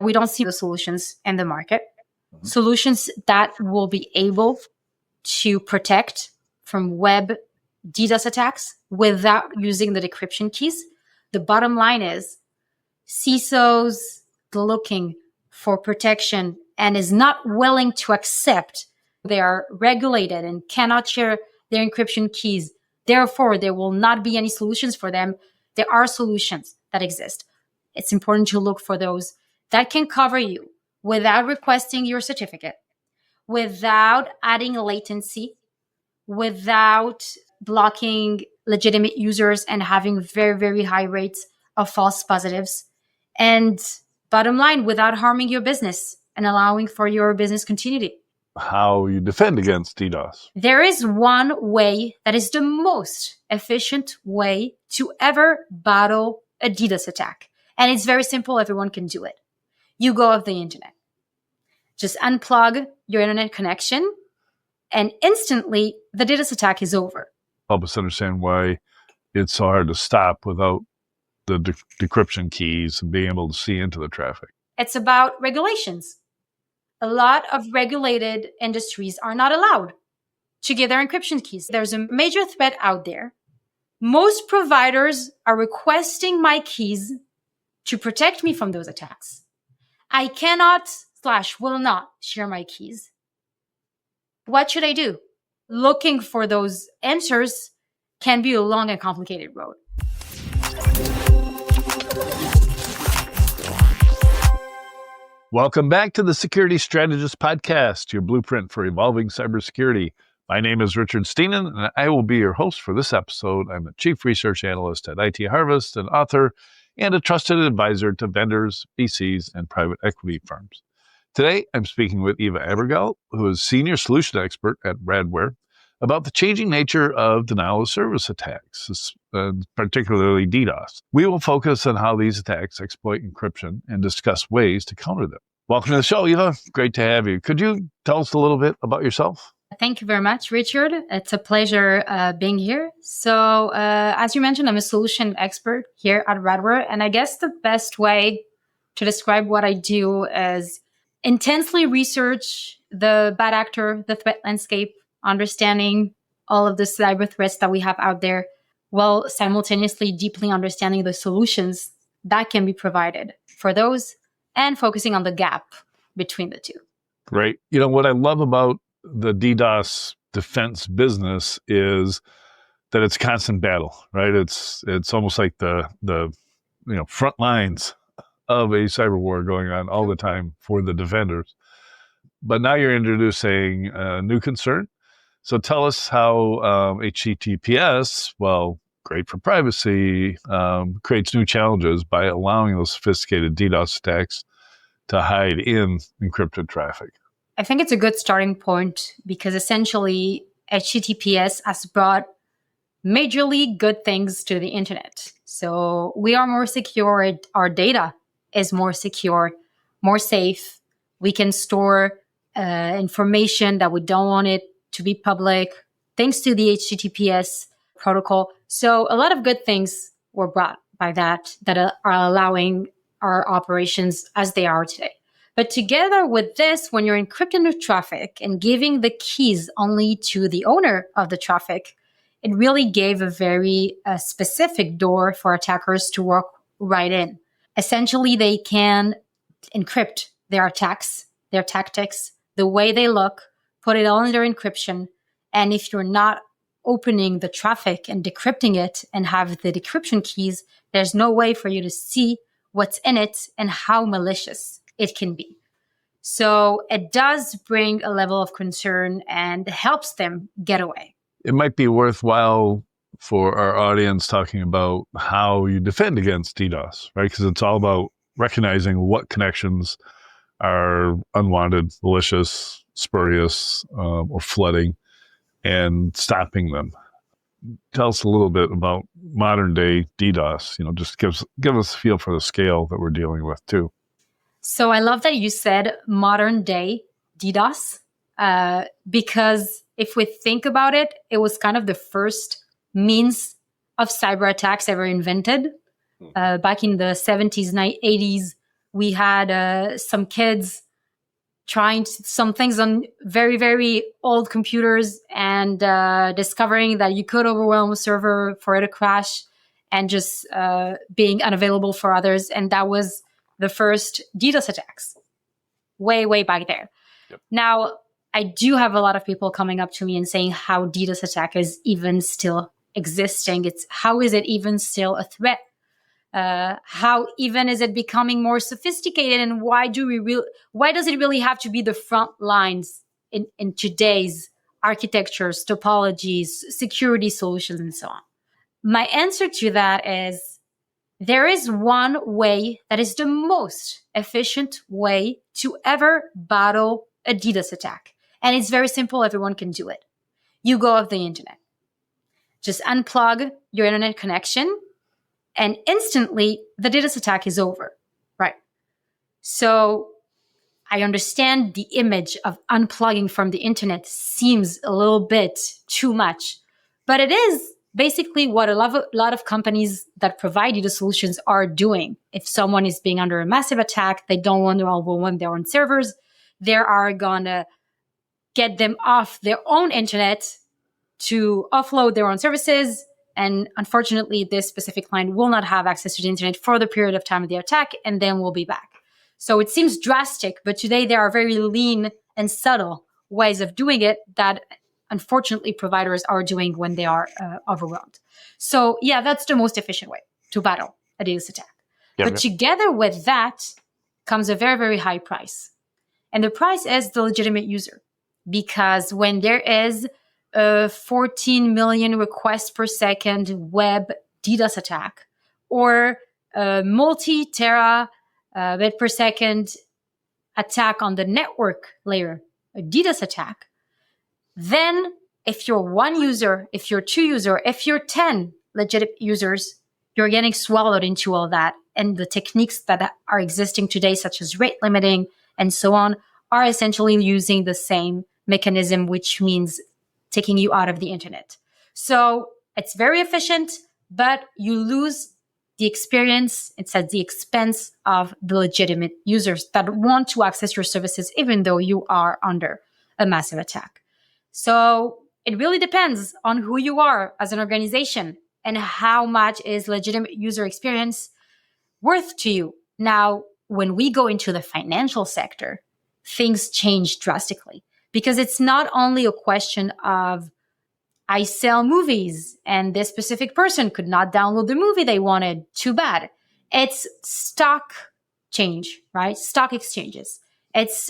We don't see the solutions in the market. Solutions that will be able to protect from web DDoS attacks without using the decryption keys. The bottom line is CISOs looking for protection and is not willing to accept they are regulated and cannot share their encryption keys. Therefore, there will not be any solutions for them. There are solutions that exist. It's important to look for those that can cover you without requesting your certificate, without adding latency, without blocking legitimate users and having very, very high rates of false positives. And bottom line, without harming your business and allowing for your business continuity. How you defend against DDoS? There is one way that is the most efficient way to ever battle a DDoS attack. And it's very simple. Everyone can do it. You go off the internet. Just unplug your internet connection and instantly the DDoS attack is over. Help us understand why it's so hard to stop without the decryption keys and being able to see into the traffic. It's about regulations. A lot of regulated industries are not allowed to give their encryption keys. There's a major threat out there. Most providers are requesting my keys to protect me from those attacks. I cannot / will not share my keys. What should I do? Looking for those answers can be a long and complicated road. Welcome back to the Security Strategist Podcast, your blueprint for evolving cybersecurity. My name is Richard Stiennon, and I will be your host for this episode. I'm a Chief Research Analyst at IT Harvest, an author, and a trusted advisor to vendors, VCs, and private equity firms. Today, I'm speaking with Eva Abergel, who is Senior Solution Expert at Radware, about the changing nature of denial of service attacks, particularly DDoS. We will focus on how these attacks exploit encryption and discuss ways to counter them. Welcome to the show, Eva. Great to have you. Could you tell us a little bit about yourself? Thank you very much, Richard. It's a pleasure being here. So, as you mentioned, I'm a solution expert here at Radware, and I guess the best way to describe what I do is intensely research the bad actor, the threat landscape, understanding all of the cyber threats that we have out there, while simultaneously deeply understanding the solutions that can be provided for those and focusing on the gap between the two. Great. You know, what I love about the DDoS defense business is that it's constant battle, right? It's almost like the front lines of a cyber war going on all the time for the defenders. But now you're introducing a new concern. So tell us how HTTPS, well, great for privacy, creates new challenges by allowing those sophisticated DDoS attacks to hide in encrypted traffic. I think it's a good starting point because essentially HTTPS has brought majorly good things to the internet. So we are more secure. Our data is more secure, more safe. We can store information that we don't want it to be public, thanks to the HTTPS protocol. So a lot of good things were brought by that are allowing our operations as they are today. But together with this, when you're encrypting the traffic and giving the keys only to the owner of the traffic, it really gave a very specific door for attackers to work right in. Essentially, they can encrypt their attacks, their tactics, the way they look, put it all under encryption. And if you're not opening the traffic and decrypting it and have the decryption keys, there's no way for you to see what's in it and how malicious it can be. So it does bring a level of concern and helps them get away. It might be worthwhile for our audience talking about how you defend against DDoS, right? Because it's all about recognizing what connections are unwanted, malicious, spurious, or flooding, and stopping them. Tell us a little bit about modern day DDoS. Just give us a feel for the scale that we're dealing with too. So I love that you said modern day DDoS, because if we think about it, it was kind of the first means of cyber attacks ever invented. Back in the 70s, 80s, We had some kids trying some things on very, very old computers and discovering that you could overwhelm a server for it to crash and just being unavailable for others. And that was the first DDoS attacks way, way back there. Yep. Now, I do have a lot of people coming up to me and saying how DDoS attack is even still existing. It's how is it even still a threat? How even is it becoming more sophisticated, and why does it really have to be the front lines in today's architectures, topologies, security solutions, and so on? My answer to that is there is one way that is the most efficient way to ever battle a DDoS attack. And it's very simple. Everyone can do it. You go off the internet. Just unplug your internet connection, and instantly the DDoS attack is over, right? So I understand the image of unplugging from the internet seems a little bit too much, but it is basically what a lot of companies that provide DDoS solutions are doing. If someone is being under a massive attack, they don't want to overwhelm their own servers, they are going to get them off their own internet to offload their own services. And unfortunately, this specific client will not have access to the internet for the period of time of the attack, and then we'll be back. So it seems drastic, but today there are very lean and subtle ways of doing it that unfortunately providers are doing when they are overwhelmed. So yeah, that's the most efficient way to battle a DDoS attack. But together with that comes a very, very high price. And the price is the legitimate user. Because when there is a 14 million requests per second web DDoS attack, or a multi-tera bit per second attack on the network layer, a DDoS attack, then if you're one user, if you're two users, if you're 10 legit users, you're getting swallowed into all that. And the techniques that are existing today, such as rate limiting and so on, are essentially using the same mechanism, which means taking you out of the internet. So it's very efficient, but you lose the experience. It's at the expense of the legitimate users that want to access your services, even though you are under a massive attack. So it really depends on who you are as an organization and how much is legitimate user experience worth to you. Now, when we go into the financial sector, things change drastically. Because it's not only a question of, I sell movies and this specific person could not download the movie they wanted, too bad. It's stock change, right? Stock exchanges. It's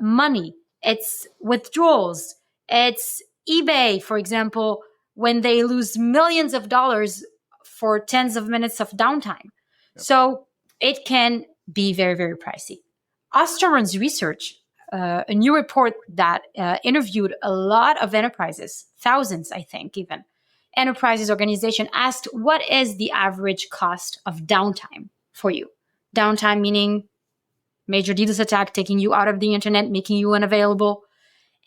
money. It's withdrawals. It's eBay, for example, when they lose millions of dollars for tens of minutes of downtime. Yep. So it can be very, very pricey. Osterman's research, a new report that interviewed a lot of enterprises, thousands, I think, even enterprises, organization, asked what is the average cost of downtime for you? Downtime meaning major DDoS attack, taking you out of the internet, making you unavailable.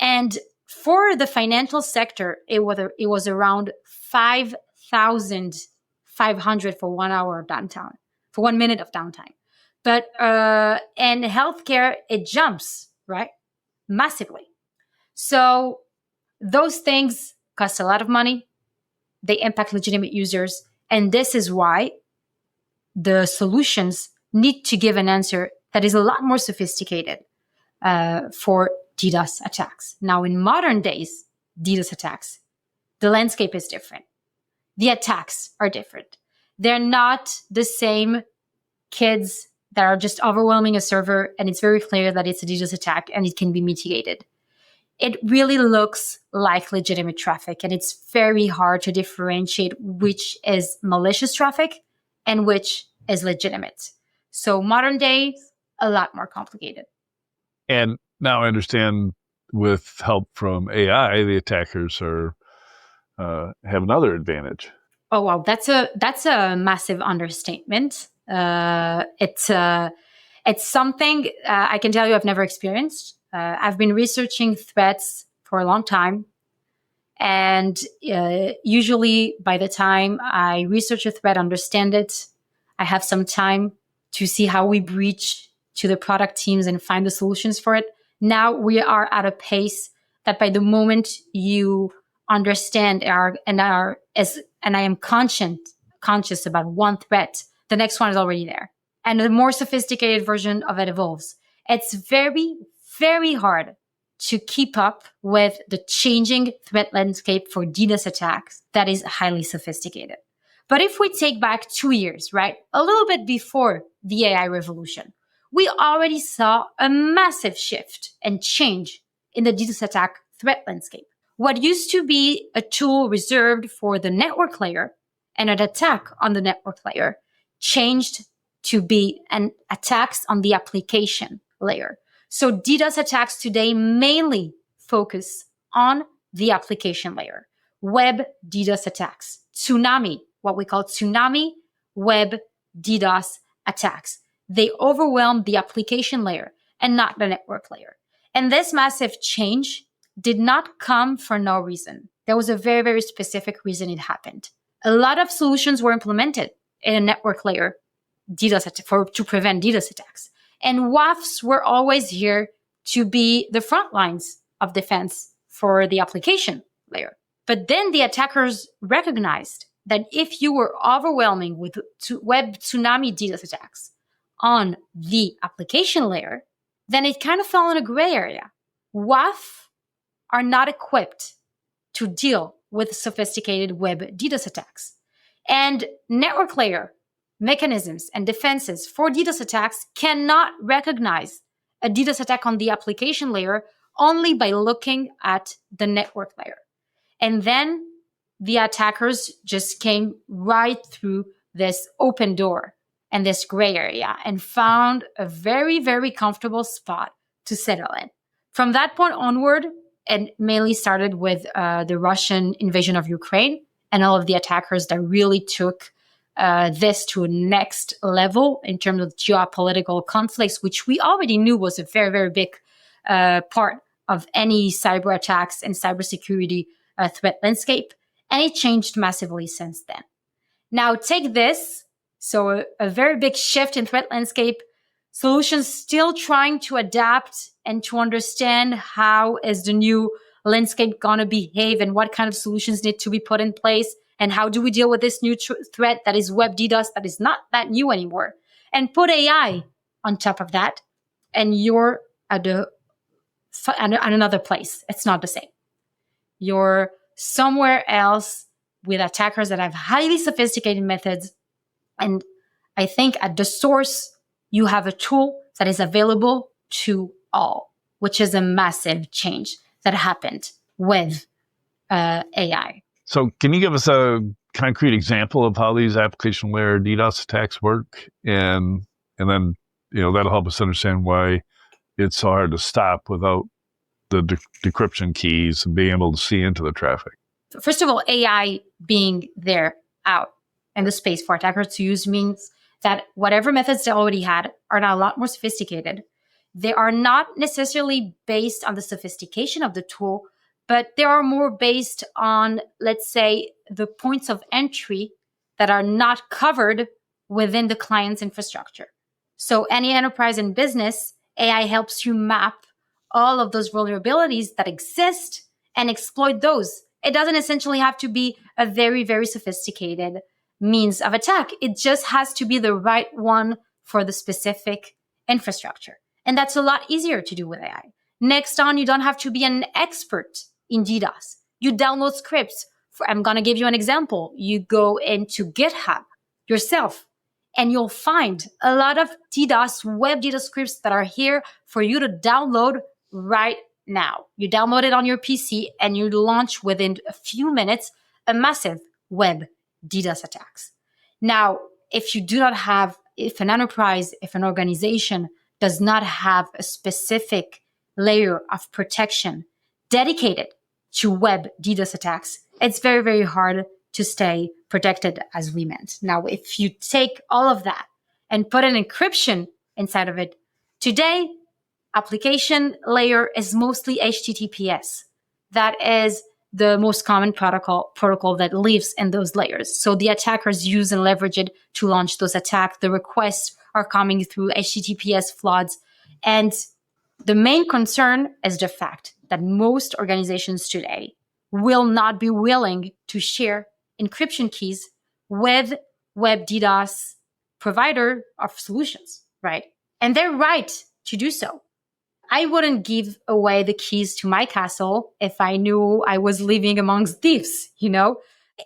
And for the financial sector, it was around 5,500 for 1 hour of downtime, for 1 minute of downtime. But in healthcare, it jumps, right? Massively. So those things cost a lot of money. They impact legitimate users. And this is why the solutions need to give an answer that is a lot more sophisticated for DDoS attacks. Now, in modern days, DDoS attacks, the landscape is different. The attacks are different. They're not the same kids that are just overwhelming a server, and it's very clear that it's a DDoS attack and it can be mitigated. It really looks like legitimate traffic, and it's very hard to differentiate which is malicious traffic and which is legitimate. So modern day, a lot more complicated. And now I understand with help from AI, the attackers are have another advantage. Oh, wow. That's a massive understatement. It's something I can tell you I've never experienced. I've been researching threats for a long time. And usually by the time I research a threat, understand it, I have some time to see how we breach to the product teams and find the solutions for it. Now we are at a pace that by the moment you understand and I am conscious about one threat, the next one is already there. And a more sophisticated version of it evolves. It's very, very hard to keep up with the changing threat landscape for DDoS attacks that is highly sophisticated. But if we take back 2 years, right, a little bit before the AI revolution, we already saw a massive shift and change in the DDoS attack threat landscape. What used to be a tool reserved for the network layer and an attack on the network layer changed to be an attacks on the application layer. So DDoS attacks today mainly focus on the application layer. Web DDoS attacks, what we call tsunami web DDoS attacks. They overwhelm the application layer and not the network layer. And this massive change did not come for no reason. There was a very, very specific reason it happened. A lot of solutions were implemented in a network layer to prevent DDoS attacks. And WAFs were always here to be the front lines of defense for the application layer. But then the attackers recognized that if you were overwhelming with web tsunami DDoS attacks on the application layer, then it kind of fell in a gray area. WAF are not equipped to deal with sophisticated web DDoS attacks. And network layer mechanisms and defenses for DDoS attacks cannot recognize a DDoS attack on the application layer only by looking at the network layer. And then the attackers just came right through this open door and this gray area and found a very, very comfortable spot to settle in. From that point onward, it mainly started with the Russian invasion of Ukraine and all of the attackers that really took this to a next level in terms of geopolitical conflicts, which we already knew was a very, very big part of any cyber attacks and cybersecurity threat landscape. And it changed massively since then. Now take this, so a very big shift in threat landscape, solutions still trying to adapt and to understand how is the new landscape going to behave and what kind of solutions need to be put in place. And how do we deal with this new threat that is web DDoS that is not that new anymore? And put AI on top of that, and you're at another place. It's not the same. You're somewhere else with attackers that have highly sophisticated methods. And I think at the source, you have a tool that is available to all, which is a massive change that happened with AI. So can you give us a concrete example of how these application layer DDoS attacks work? And then, that'll help us understand why it's so hard to stop without the decryption keys and being able to see into the traffic. First of all, AI being there out in the space for attackers to use means that whatever methods they already had are now a lot more sophisticated. They are not necessarily based on the sophistication of the tool, but they are more based on, let's say, the points of entry that are not covered within the client's infrastructure. So any enterprise and business, AI helps you map all of those vulnerabilities that exist and exploit those. It doesn't essentially have to be a very, very sophisticated means of attack. It just has to be the right one for the specific infrastructure. And that's a lot easier to do with AI. Next on, you don't have to be an expert in DDoS. You download scripts. I'm going to give you an example. You go into GitHub yourself, and you'll find a lot of web DDoS scripts that are here for you to download right now. You download it on your PC, and you launch within a few minutes a massive web DDoS attacks. Now, if an enterprise, if an organization does not have a specific layer of protection dedicated to web DDoS attacks, it's very, very hard to stay protected as we meant. Now, if you take all of that and put an encryption inside of it, today, application layer is mostly HTTPS. That is the most common protocol that lives in those layers. So the attackers use and leverage it to launch those attacks. The requests are coming through HTTPS floods. And the main concern is the fact that most organizations today will not be willing to share encryption keys with web DDoS provider of solutions, right? And they're right to do so. I wouldn't give away the keys to my castle if I knew I was living amongst thieves,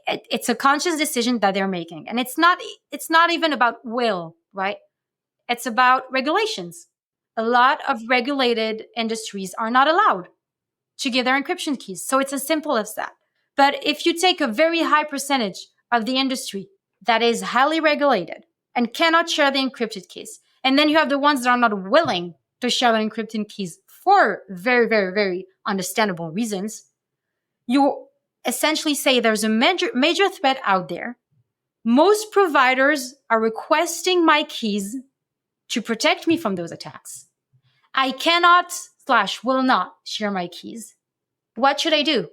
It's a conscious decision that they're making. And it's not even about will, right? It's about regulations. A lot of regulated industries are not allowed to give their encryption keys. So it's as simple as that. But if you take a very high percentage of the industry that is highly regulated and cannot share the encrypted keys, and then you have the ones that are not willing to share the encrypted keys for very, very, very understandable reasons, you essentially say there's a major threat out there. Most providers are requesting my keys to protect me from those attacks. I cannot / will not share my keys. What should I do?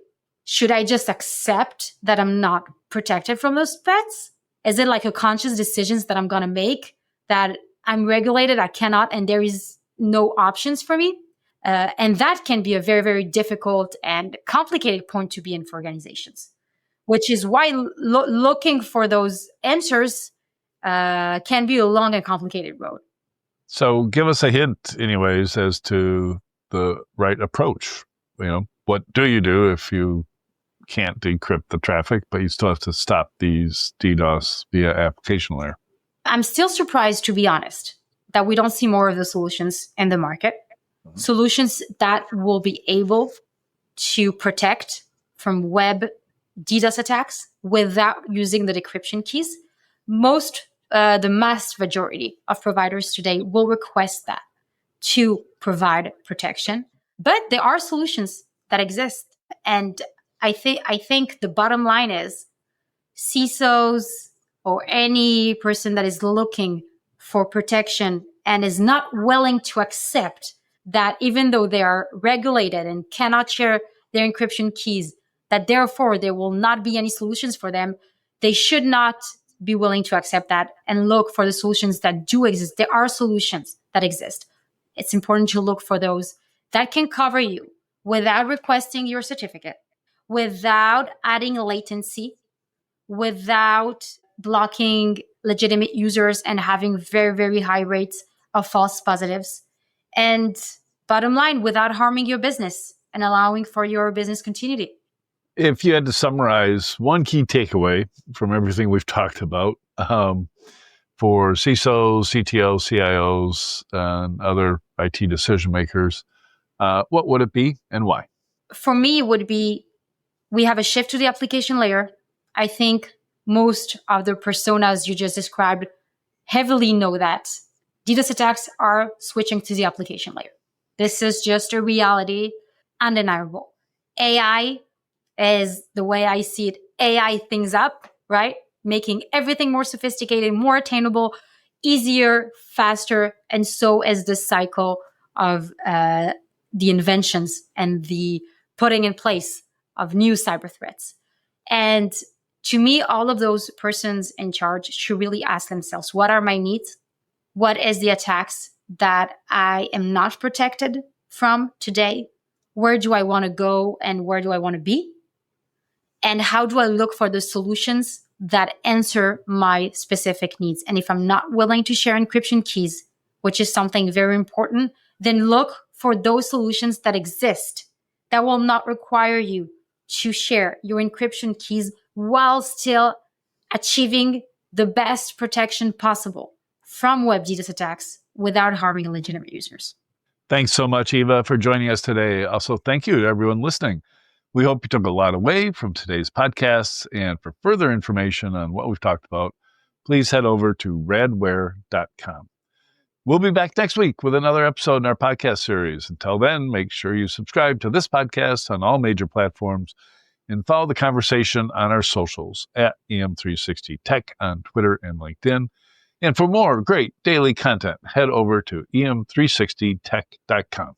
Should I just accept that I'm not protected from those threats? Is it like a conscious decision that I'm going to make that I'm regulated, I cannot, and there is no options for me? And that can be a very, very difficult and complicated point to be in for organizations, which is why looking for those answers can be a long and complicated road. So give us a hint, anyways, as to the right approach. What do you do if you can't decrypt the traffic, but you still have to stop these DDoS via application layer? I'm still surprised, to be honest, that we don't see more of the solutions in the market. Mm-hmm. Solutions that will be able to protect from web DDoS attacks without using the decryption keys. The mass majority of providers today will request that to provide protection. But there are solutions that exist. And I think the bottom line is CISOs or any person that is looking for protection and is not willing to accept that even though they are regulated and cannot share their encryption keys, that therefore there will not be any solutions for them, they should not be willing to accept that and look for the solutions that do exist. There are solutions that exist. It's important to look for those that can cover you without requesting your certificate, without adding latency, without blocking legitimate users and having very, very high rates of false positives. And bottom line, without harming your business and allowing for your business continuity. If you had to summarize one key takeaway from everything we've talked about for CISOs, CTOs, CIOs, and other IT decision makers, what would it be and why? For me, it would be we have a shift to the application layer. I think most of the personas you just described heavily know that DDoS attacks are switching to the application layer. This is just a reality, undeniable. AI is, the way I see it, AI things up, right? Making everything more sophisticated, more attainable, easier, faster. And so is the cycle of the inventions and the putting in place of new cyber threats. And to me, all of those persons in charge should really ask themselves, what are my needs? What is the attacks that I am not protected from today? Where do I want to go and where do I want to be? And how do I look for the solutions that answer my specific needs? And if I'm not willing to share encryption keys, which is something very important, then look for those solutions that exist that will not require you to share your encryption keys while still achieving the best protection possible from web DDoS attacks without harming legitimate users. Thanks so much, Eva, for joining us today. Also, thank you to everyone listening. We hope you took a lot away from today's podcasts. And for further information on what we've talked about, please head over to radware.com. We'll be back next week with another episode in our podcast series. Until then, make sure you subscribe to this podcast on all major platforms and follow the conversation on our socials at EM360Tech on Twitter and LinkedIn. And for more great daily content, head over to em360tech.com.